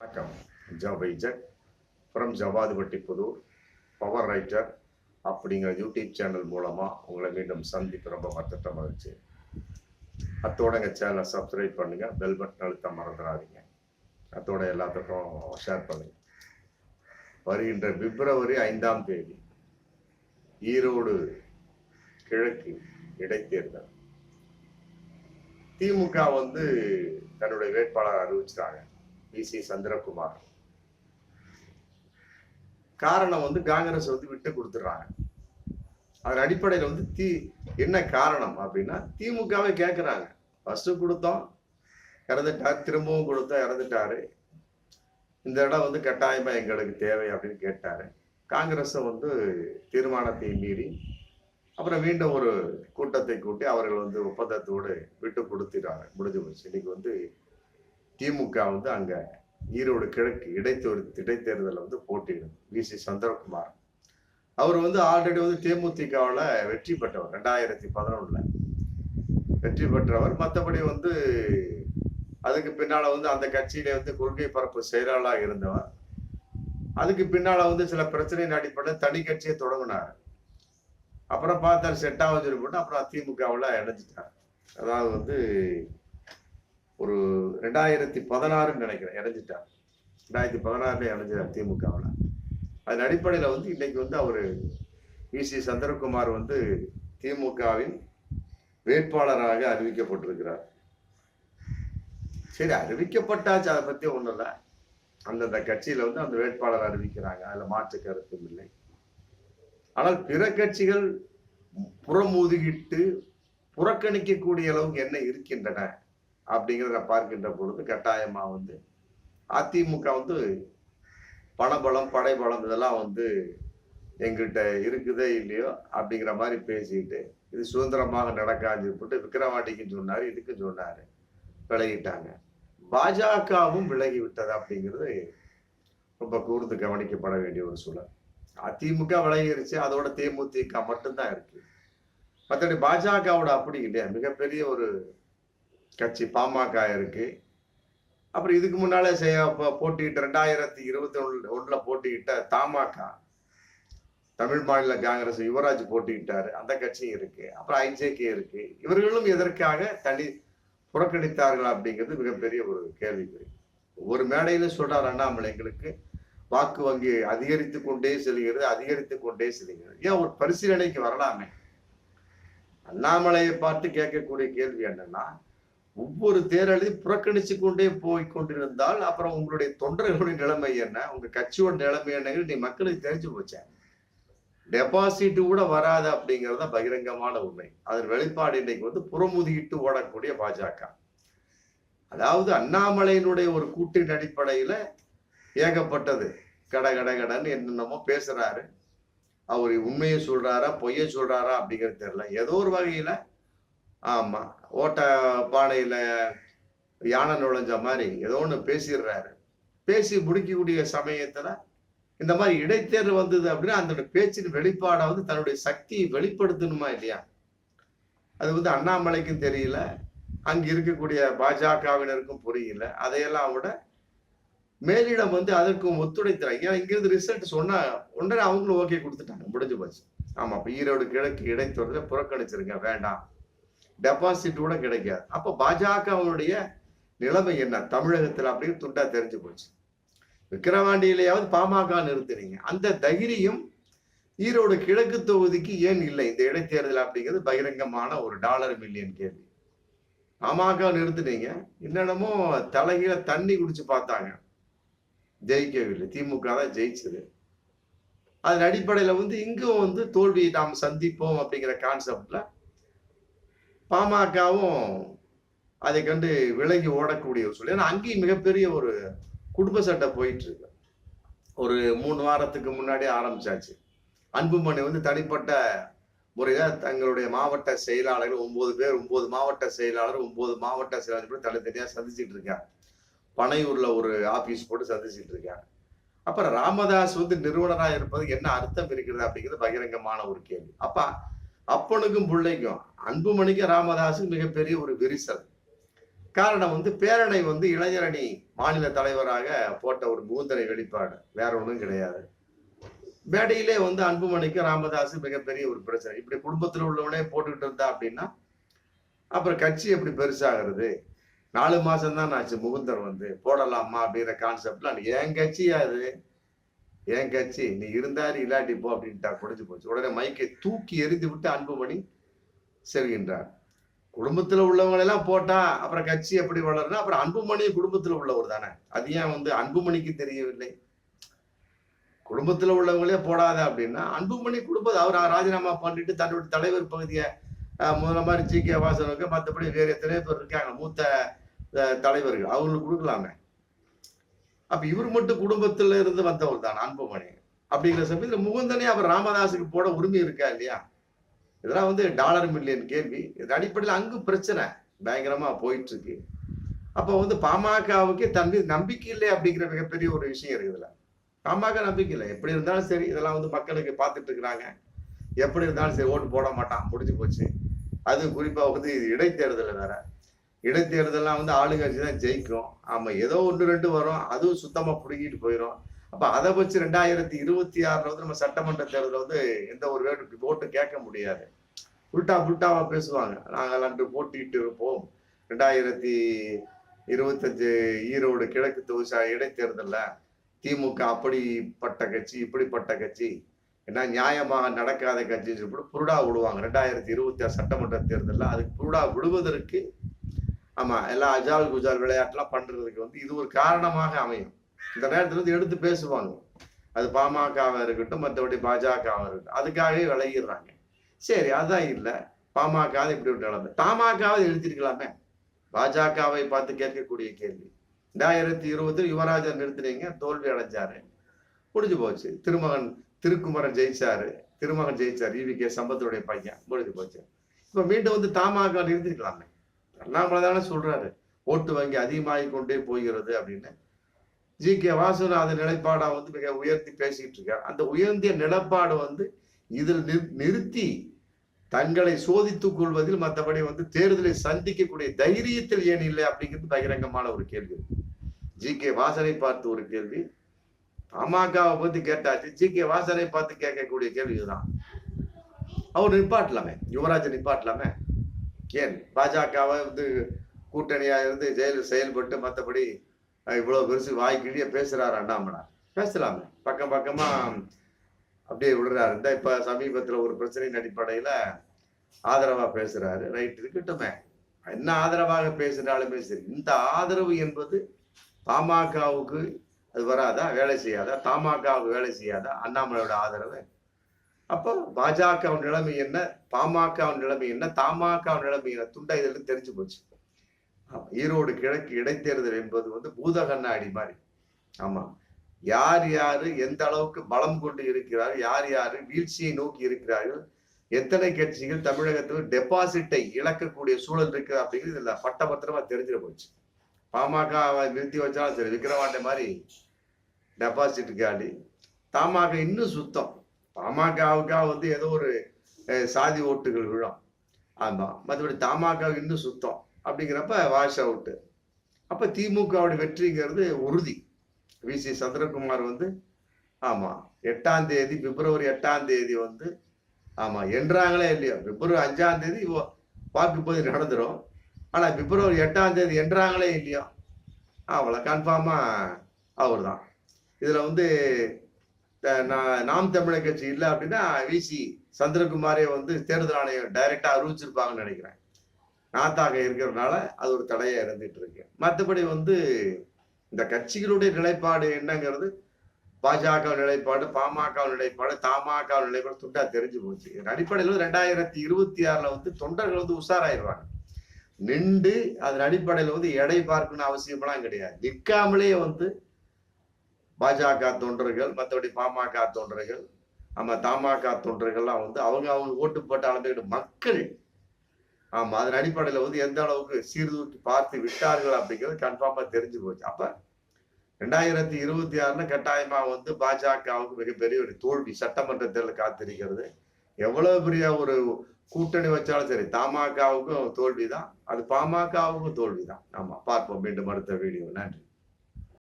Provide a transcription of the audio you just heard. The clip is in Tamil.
வணக்கம். ஜவைஜட் from Javadupatti Pudur power writer அப்படிங்கிற யூடியூப் சேனல் மூலமாக உங்களை மீண்டும் சந்திப்பு ரொம்ப மற்ற மகிழ்ச்சி. அத்தோட எங்கள் சேனலை சப்ஸ்கிரைப் பண்ணுங்கள், பெல் பட்டன் அழுத்த மறந்துடாதீங்க. அத்தோட எல்லாத்துக்கும் ஷேர் பண்ணுங்க. வருகின்ற பிப்ரவரி 5ஆம் தேதி ஈரோடு கிழக்கு இடைத்தேர்தல். திமுக தன்னுடைய வேட்பாளர் அறிவிச்சிட்டாங்க, வி.சி. சந்திரகுமார். காரணம் காங்கிரஸ் விட்டு கொடுத்துடுறாங்க. அதன் அடிப்படையில் என்ன காரணம் அப்படின்னா, திமுகவை கேட்கிறாங்க. ஃபர்ஸ்ட் கொடுத்தோம், இறந்துட்டார், திரும்பவும் கொடுத்தோம், இறந்துட்டாரு. இந்த இடம் கட்டாயமா எங்களுக்கு தேவை அப்படின்னு கேட்டாரு. காங்கிரஸும் தீர்மானத்தை மீறி அப்புறம் மீண்டும் ஒரு கூட்டத்தை கூட்டி அவர்கள் ஒப்பந்தத்தோடு விட்டு கொடுத்துட்டாங்க. முடிஞ்சு போச்சு. இன்னைக்கு திமுக அங்க ஈரோடு கிழக்கு இடைத்தேர்தல் போட்டியிடும். வி.சி. சந்திரகுமார் அவர் ஆல்ரெடி தேமுதிகவில் வெற்றி பெற்றவர். 2011 வெற்றி பெற்றவர். மற்றபடி அதுக்கு பின்னால அந்த கட்சியில கொள்கை பரப்பு செயலாளராக இருந்தவர். அதுக்கு பின்னால சில பிரச்சனையின் அடிப்படையில் தனி கட்சியை தொடங்கினார். அப்புறம் பார்த்தாரு செட் ஆகுது போட்டு அப்புறம் திமுகவில் இணைஞ்சிட்டார். அதாவது ஒரு 2016 நினைக்கிறேன் இணைஞ்சிட்டார். 2016 இணைஞ்சிட்டார் திமுகவில். அதன் அடிப்படையில் இன்னைக்கு அவரு வி.சி. சந்திரகுமார் திமுகவின் வேட்பாளராக அறிவிக்கப்பட்டிருக்கிறார். சரி, அறிவிக்கப்பட்டாச்சு, அதை பத்தி ஒண்ணும் இல்லை. அந்தந்த கட்சியில அந்த வேட்பாளர் அறிவிக்கிறாங்க, அதுல மாற்று கருத்தும் இல்லை. ஆனால் பிற கட்சிகள் புறமுதுகிட்டு புறக்கணிக்கக்கூடிய அளவுக்கு என்ன இருக்கின்றன அப்படிங்கிறத பார்க்கின்ற பொழுது கட்டாயமா அதிமுக பணபலம் படைபலம் இதெல்லாம் எங்கிட்ட இருக்குதே இல்லையோ அப்படிங்கிற மாதிரி பேசிட்டு இது சுதந்திரமாக நடக்காது போட்டு விக்கிரவாண்டிக்கும் சொன்னாரு, இதுக்கும் சொன்னாரு, விலகிட்டாங்க. பாஜகவும் விலகி விட்டது அப்படிங்கிறது ரொம்ப கூர்ந்து கவனிக்கப்பட வேண்டிய ஒரு சூழல். அதிமுக விலகிருச்சு, அதோட தேமுதிக மட்டும்தான் இருக்கு. மற்றபடி பாஜகவோட அப்படி இல்லையா, மிகப்பெரிய ஒரு கட்சி பாமக இருக்கு. அப்புறம் இதுக்கு முன்னாலே போட்டியிட்ட 2021 போட்டியிட்ட தமாக, தமிழ் மாநில காங்கிரஸ் யுவராஜ் போட்டியிட்டாரு, அந்த கட்சியும் இருக்கு. அப்புறம் ஐஜேகே இருக்கு. இவர்களும் எதற்காக தனி புறக்கணித்தார்கள் அப்படிங்கிறது மிகப்பெரிய ஒரு கேள்விக்குறி. ஒவ்வொரு மேடையில சொல்றாரு அண்ணாமலை, எங்களுக்கு வாக்கு வங்கி அதிகரித்து கொண்டே செல்கிறது. ஏன் ஒரு பரிசீலனைக்கு வரலாமே. அண்ணாமலையை பார்த்து கேட்கக்கூடிய கேள்வி என்னன்னா, ஒவ்வொரு தேர்தலையும் புறக்கணிச்சு கொண்டே போய் கொண்டிருந்தால் அப்புறம் உங்களுடைய தொண்டர்களுடைய நிலைமை என்ன, உங்க கட்சியோட நிலைமை என்னங்கிறது நீ மக்களுக்கு தெரிஞ்சு போச்சேன். டெபாசிட் கூட வராது அப்படிங்கிறத பகிரங்கமான உண்மை. அதன் வெளிப்பாடு இன்னைக்கு புறமுதுகிட்டு ஓடக்கூடிய பாஜக. அதாவது அண்ணாமலையினுடைய ஒரு கூட்டின் அடிப்படையில ஏகப்பட்டது கடன்னு என்னென்னமோ பேசுறாரு. அவர் உண்மையை சொல்றாரா பொய்யை சொல்றாரா அப்படிங்கிறது தெரியல. ஏதோ ஒரு வகையில ஆமா ஓட்ட பானையில யானை நுழைஞ்ச மாதிரி ஏதோ ஒண்ணு பேசிடுறாரு. பேசி முடிக்கக்கூடிய சமயத்துல இந்த மாதிரி இடைத்தேர்தல் வந்தது அப்படின்னா அந்த பேச்சின் வெளிப்பாடை தன்னுடைய சக்தியை வெளிப்படுத்தணுமா இல்லையா? அது அண்ணாமலைக்கும் தெரியல, அங்க இருக்கக்கூடிய பாஜகவினருக்கும் புரியல. அதையெல்லாம் விட மேலிடம் அதற்கும் ஒத்துழைத்தாங்க. ஏன்னா இங்கிருந்து ரிசல்ட் சொன்னா ஒன்றரை அவங்களும் ஓகே கொடுத்துட்டாங்க, முடிஞ்சு போச்சு. ஆமா, இப்ப ஈரோடு கிழக்கு இடைத்தேர்தலை புறக்கணிச்சிருங்க, வேண்டாம், டெபாசிட் கூட கிடைக்காது. அப்ப பாஜகவுடைய நிலைமை என்ன தமிழகத்துல அப்படின்னு துண்டா தெரிஞ்சு போச்சு. விக்கிரவாண்டியிலேயாவது பாமக நிறுத்துறீங்க, அந்த தைரியம் ஈரோடு கிழக்கு தொகுதிக்கு ஏன் இல்லை இந்த இடைத்தேர்தல் அப்படிங்கிறது பகிரங்கமான ஒரு $1 மில்லியன் கேள்வி. பாமக நிறுத்துனீங்க, என்னென்னமோ தலைகீழ தண்ணி குடிச்சு பார்த்தாங்க, ஜெயிக்கவில்லை. திமுக தான் ஜெயிச்சது. அதன் அடிப்படையில இங்கும் தோல்வியை நாம் சந்திப்போம் அப்படிங்கிற கான்செப்ட்ல பாமகவும் அதை கண்டு விலகி ஓடக்கூடிய ஒரு சூழல். ஏன்னா அங்கேயும் மிகப்பெரிய ஒரு குடும்ப சட்டை போயிட்டு இருக்கு. ஒரு 3 வாரத்துக்கு முன்னாடி ஆரம்பிச்சாச்சு. அன்புமணி தனிப்பட்ட முறையில தங்களுடைய மாவட்ட செயலாளர்கள் 9 பேர், 9 மாவட்ட செயலாளர், 9 மாவட்ட செயலாளர் தனித்தனியா சந்திச்சுட்டு இருக்காங்க. பனையூர்ல ஒரு ஆபீஸ் போட்டு சந்திச்சுட்டு இருக்காங்க. அப்புறம் ராமதாஸ் நிறுவனராக இருப்பது என்ன அர்த்தம் இருக்கிறது அப்படிங்கிறது பகிரங்கமான ஒரு கேள்வி. அப்ப அப்பனுக்கும் பிள்ளைக்கும் அன்புமணிக்கும் ராமதாஸுக்கும் மிகப்பெரிய ஒரு விரிசல். காரணம் பேரணை இளைஞரணி மாநில தலைவராக போட்ட ஒரு முகுந்தனை வெளிப்பாடு, வேற ஒண்ணும் கிடையாது. மேடையிலே வந்து அன்புமணிக்கு ராமதாஸ் மிகப்பெரிய ஒரு பிரச்சனை. இப்படி குடும்பத்தில் உள்ளவனே போட்டுக்கிட்டு இருந்தா அப்படின்னா அப்புறம் கட்சி எப்படி பெருசாகிறது? 4 மாசம் தான் ஆச்சு முகுந்தர் வந்து போடலாமா அப்படிங்கிற கான்செப்ட்ல என் கட்சியா அது, என் கட்சி, நீ இருந்தாரு இல்லாட்டி போ அப்படின்ட்டா முடிஞ்சு போச்சு. உடனே மைக்கை தூக்கி எறிந்து விட்டு அன்புமணி செல்கின்றார். குடும்பத்துல உள்ளவங்க எல்லாம் போட்டா அப்புறம் கட்சி எப்படி வளருனா அப்புறம் அன்புமணி குடும்பத்துல உள்ளவர் தானே. அது ஏன் வந்து அன்புமணிக்கு தெரியவில்லை? குடும்பத்துல உள்ளவங்களே போடாத அப்படின்னா அன்புமணி குடும்பம் அவர் ராஜினாமா பண்ணிட்டு தன்னுடைய தலைவர் பகுதியை முதல்ல மாதிரி ஜி.கே. வாசனுக்கு மற்றபடி வேறு எத்தனையோ பேர் இருக்காங்க மூத்த தலைவர்கள், அவங்களுக்கு கொடுக்கலாமே. அப்ப இவர் மட்டும் குடும்பத்துல இருந்து வந்தவர் தான் அன்புமணி. அப்படிங்கிற சமயத்தில் முகுந்தனே அவர் ராமதாஸுக்கு போட உரிமை இருக்கா இல்லையா? இதெல்லாம் வந்து டாலர் மில்லியன் கேள்வி. இது அடிப்படையில் அங்கு பிரச்சனை பயங்கரமா போயிட்டு இருக்கு. அப்ப வந்து பாமகவுக்கு தன் மீது நம்பிக்கை இல்லை அப்படிங்கிற மிகப்பெரிய ஒரு விஷயம் இருக்குதுல. பாமக நம்பிக்கை இல்லை. எப்படி இருந்தாலும் சரி, இதெல்லாம் வந்து மக்களுக்கு பார்த்துட்டு இருக்கிறாங்க. எப்படி இருந்தாலும் சரி ஓட்டு போட மாட்டான், முடிஞ்சு போச்சு. அது குறிப்பா வந்து இது இடைத்தேர்தல் வேற. இடைத்தேர்தலாம் வந்து ஆளுங்கட்சி தான் ஜெயிக்கும். ஆமா, ஏதோ 1-2 வரும், அதுவும் சுத்தமா புடுங்கிட்டு போயிடும். அப்ப அதை வச்சு 2026 வந்து நம்ம சட்டமன்ற தேர்தல் வந்து எந்த ஒரு ஓட்டு கேட்க முடியாது. புல்டாவா பேசுவாங்க. நாங்கள் அன்று போட்டிட்டு இருப்போம் 2025 ஈரோடு கிழக்கு தொகுதி இடைத்தேர்தல்ல திமுக அப்படிப்பட்ட கட்சி, இப்படிப்பட்ட கட்சி, ஏன்னா நியாயமாக நடக்காத கட்சின்னு சொல்லிட்டு புருடா விடுவாங்க 2026 சட்டமன்ற தேர்தலில். அதுக்கு புருடா விடுவதற்கு ஆமா எல்லாம் அஜால் குஜால் விளையாட்டுலாம் பண்றதுக்கு வந்து இது ஒரு காரணமாக அமையும். இந்த நேரத்துல வந்து எடுத்து பேசுவாங்க. அது பாமகவா இருக்கட்டும், மற்றபடி பாஜகவா இருக்கட்டும், அதுக்காகவே விளையிடுறாங்க. சரி, அதான் இல்லை. பாமக இப்படி ஒரு நிலைமை. தமாகவை எழுதிருக்கலாமே. பாஜகவை பார்த்து கேட்கக்கூடிய கேள்வி. 2020 யுவராஜன் நிறுத்தினீங்க, தோல்வி அடைஞ்சாரு, முடிஞ்சு போச்சு. திருக்குமரன் ஜெயிச்சாரு, திருமகன் ஜெயிச்சாரு, ஈவி.கே. சம்பத்துடைய பையன், முடிஞ்சு போச்சு. இப்ப மீண்டும் வந்து தமாக நிறுத்திருக்கலாமே. அண்ணாமலை தானே சொல்றாரு ஓட்டு வங்கி அதிகமாகி கொண்டே போகிறது அப்படின்னு. ஜி.கே. வாசுநாதன் நிலைப்பாடா வந்து மிக உயர்த்தி பேசிட்டு இருக்காரு. அந்த உயர்ந்திய நிலப்பாடு வந்து இதில் நிறுத்தி தங்களை சோதித்துக் கொள்வதில், மற்றபடி வந்து தேர்தலை சந்திக்கக்கூடிய தைரியத்தில் ஏன் இல்லை அப்படிங்கிறது பகிரங்கமான ஒரு கேள்வி. ஜி.கே. வாசனை பார்த்து ஒரு கேள்வி, பாமகவை பத்தி கேட்டாச்சு, ஜி.கே. வாசனை பார்த்து கேட்கக்கூடிய கேள்வி இதுதான். அவர் நிப்பாட்டலாமே, யுவராஜ் நிப்பாட்டலாமே. ஏன் பாஜகவை வந்து கூட்டணியா இருந்து செயல்பட்டு மற்றபடி இவ்வளவு பெருசு வாய்க்கிழிய பேசுறாரு அண்ணாமலை, பேசலாமே. பக்கமா அப்படியே விடுறாரு. இந்த இப்ப சமீபத்துல ஒரு பிரச்சனையின் அடிப்படையில ஆதரவா பேசுறாரு, ரைட், இருக்கட்டுமே. என்ன ஆதரவாக பேசுறாலுமே சரி, இந்த ஆதரவு என்பது பாமகவுக்கு அது வராதா, வேலை செய்யாதா? தமாகவுக்கு வேலை செய்யாதா அண்ணாமலையோட ஆதரவு? அப்போ பாஜகவின் நிலைமை என்ன, பாமகவின் நிலைமை என்ன, தமாகவின் நிலைமை என்ன, துண்டா இதெல்லாம் தெரிஞ்சு போச்சு. ஈரோடு கிழக்கு இடைத்தேர்தல் என்பது வந்து பூத கண்ணாடி மாதிரி. ஆமா, யார் யாரு எந்த அளவுக்கு பலம் கொண்டு இருக்கிறார்கள், யார் யாரு வீழ்ச்சியை நோக்கி இருக்கிறார்கள், எத்தனை கட்சிகள் தமிழகத்தில் டெபாசிட்டை இழக்கக்கூடிய சூழல் இருக்கு அப்படிங்கிறது இதுல பட்டபத்திரமா தெரிஞ்சிட போச்சு. பாமக நிறுத்தி வச்சாலும் சரி, விக்கிரவாண்டை மாதிரி டெபாசிட் காலி. தமாக இன்னும் சுத்தம். பாமகவுக்காக வந்து ஏதோ ஒரு சாதி ஓட்டுகள் விழும். ஆமா, மற்றபடி தமாக இன்னும் சுத்தம் அப்படிங்கிறப்ப வாஷ் அவுட்டு. அப்ப திமுகவுடைய வெற்றிங்கிறது உறுதி. வி.சி. சந்திரகுமார் வந்து ஆமா 8ஆம் தேதி, பிப்ரவரி 8ஆம் தேதி வந்து ஆமா என்றாங்களே இல்லையோ, பிப்ரவரி 5ஆம் தேதி வாக்குப்பதிவு நடந்துடும். ஆனா பிப்ரவரி 8ஆம் தேதி என்றாங்களே இல்லையோ, அவ்வளோ கன்ஃபார்மா அவர் தான். இதுல வந்து நாம் தமிழர் கட்சி இல்லை அப்படின்னா வி.சி. சந்திரகுமாரே வந்து தேர்தல் ஆணையம் டைரக்டா அறிவிச்சிருப்பாங்கன்னு நினைக்கிறேன். நாத்தாக இருக்கிறதுனால அது ஒரு தடையா இருந்துட்டு இருக்கு. மற்றபடி வந்து இந்த கட்சிகளுடைய நிலைப்பாடு என்னங்கிறது பாஜக நிலைப்பாடு, பாமக நிலைப்பாடு, தமாக நிலைப்பாடு துண்டா தெரிஞ்சு போச்சு. இதன் அடிப்படையில் 2026 வந்து தொண்டர்கள் வந்து உஷாராயிருவாங்க. நின்று அதன் அடிப்படையில் வந்து எடை பார்க்கணும்னு அவசியமெல்லாம் கிடையாது. நிற்காமலே வந்து பாஜக தொண்டர்கள், மற்றபடி பாமக தொண்டர்கள், ஆமா தமாக தொண்டர்கள்லாம் வந்து அவங்க ஓட்டு போட்டு அளந்துக்கிட்டு மக்கள் ஆமா அதன் அடிப்படையில வந்து எந்த அளவுக்கு சீர்தூக்கி பார்த்து விட்டார்கள் அப்படிங்கிறது கன்ஃபார்மா தெரிஞ்சு போச்சு. அப்ப 2026 கட்டாயமா வந்து பாஜகவுக்கு மிகப்பெரிய ஒரு தோல்வி சட்டமன்ற தேர்தல் காத்திருக்கிறது. எவ்வளவு பெரிய ஒரு கூட்டணி வச்சாலும் சரி, தமாகவுக்கும் தோல்விதான், அது பாமகவுக்கும் தோல்விதான். ஆமா, பார்ப்போம் மீண்டும் அடுத்த வீடியோ. நன்றி.